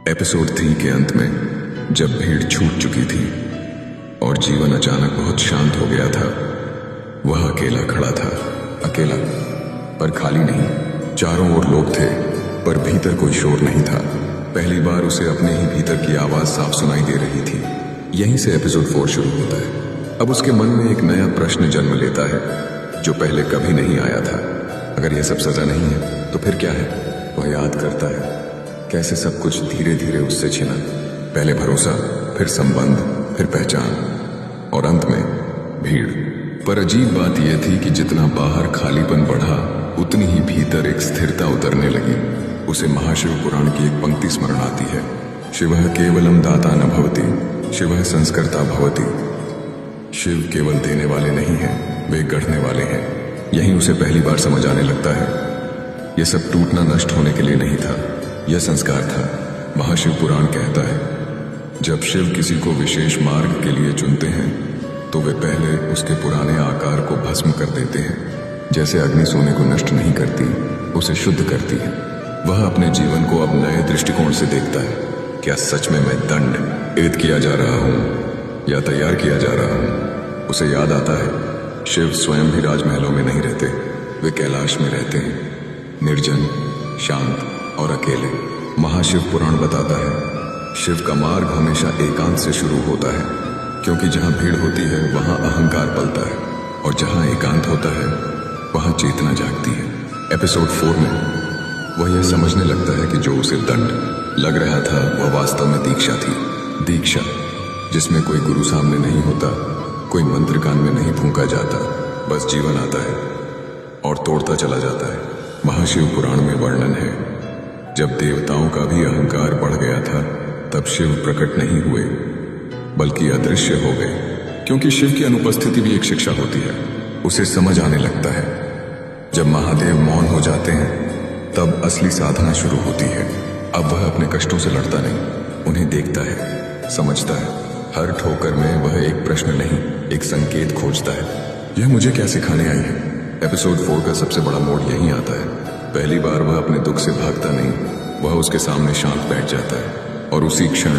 Episode 3 के अंत में जब भीड़ छूट चुकी थी और जीवन अचानक बहुत शांत हो गया था, वह अकेला खड़ा था। अकेला पर खाली नहीं। चारों ओर लोग थे पर भीतर कोई शोर नहीं था। पहली बार उसे अपने ही भीतर की आवाज साफ सुनाई दे रही थी। यहीं से एपिसोड 4 शुरू होता है। अब उसके मन में एक नया प्रश्न जन्म लेता है जो पहले कभी नहीं आया था। अगर यह सब सजा नहीं है तो फिर क्या है? वह याद करता है कैसे सब कुछ धीरे धीरे उससे छिना। पहले भरोसा, फिर संबंध, फिर पहचान और अंत में भीड़। पर अजीब बात यह थी कि जितना बाहर खालीपन बढ़ा उतनी ही भीतर एक स्थिरता उतरने लगी। उसे महाशिव पुराण की एक पंक्ति स्मरण आती है, शिवः केवलम दाता न भवति, शिवः संस्कर्ता भवति। शिव केवल देने वाले नहीं हैं, वे गढ़ने वाले हैं। यहीं उसे पहली बार समझ आने लगता है यह सब टूटना नष्ट होने के लिए नहीं था, यह संस्कार था। महाशिव पुराण कहता है जब शिव किसी को विशेष मार्ग के लिए चुनते हैं तो वे पहले उसके पुराने आकार को भस्म कर देते हैं। जैसे अग्नि सोने को नष्ट नहीं करती, उसे शुद्ध करती है। वह अपने जीवन को अब नए दृष्टिकोण से देखता है। क्या सच में मैं दंड ईद किया जा रहा हूं या तैयार किया जा रहा हूं? उसे याद आता है शिव स्वयं भी राजमहलों में नहीं रहते, वे कैलाश में रहते हैं, निर्जन, शांत और अकेले। महाशिव पुराण बताता है शिव का मार्ग हमेशा एकांत से शुरू होता है, क्योंकि जहां भीड़ होती है वहां अहंकार पलता है और जहां एकांत होता है वहां चेतना जागती है। एपिसोड 4 में वह यह समझने लगता है कि जो उसे दंड लग रहा था वह वास्तव में दीक्षा थी। दीक्षा जिसमें कोई गुरु सामने नहीं होता, कोई मंत्र कान में नहीं फूंका जाता, बस जीवन आता है और तोड़ता चला जाता है। महाशिव पुराण में वर्णन है जब देवताओं का भी अहंकार बढ़ गया था तब शिव प्रकट नहीं हुए बल्कि अदृश्य हो गए, क्योंकि शिव की अनुपस्थिति भी एक शिक्षा होती है। उसे समझ आने लगता है जब महादेव मौन हो जाते हैं तब असली साधना शुरू होती है। अब वह अपने कष्टों से लड़ता नहीं, उन्हें देखता है, समझता है। हर ठोकर में वह एक प्रश्न नहीं, एक संकेत खोजता है, यह मुझे क्या सिखाने आई है? एपिसोड 4 का सबसे बड़ा मोड़ यहीं आता है। पहली बार वह अपने दुख से भागता नहीं, वह उसके सामने शांत बैठ जाता है और उसी क्षण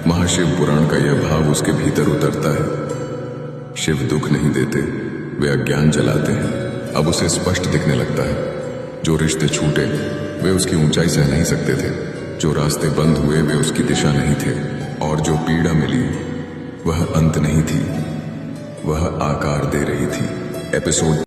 महाशिव पुराण का यह भाव उसके भीतर उतरता है। शिव दुख नहीं देते, वे अज्ञान जलाते हैं। अब उसे स्पष्ट दिखने लगता है जो रिश्ते छूटे वे उसकी ऊंचाई सह नहीं सकते थे, जो रास्ते बंद हुए वे उसकी दिशा नहीं थे, और जो पीड़ा मिली वह अंत नहीं थी, वह आकार दे रही थी। एपिसोड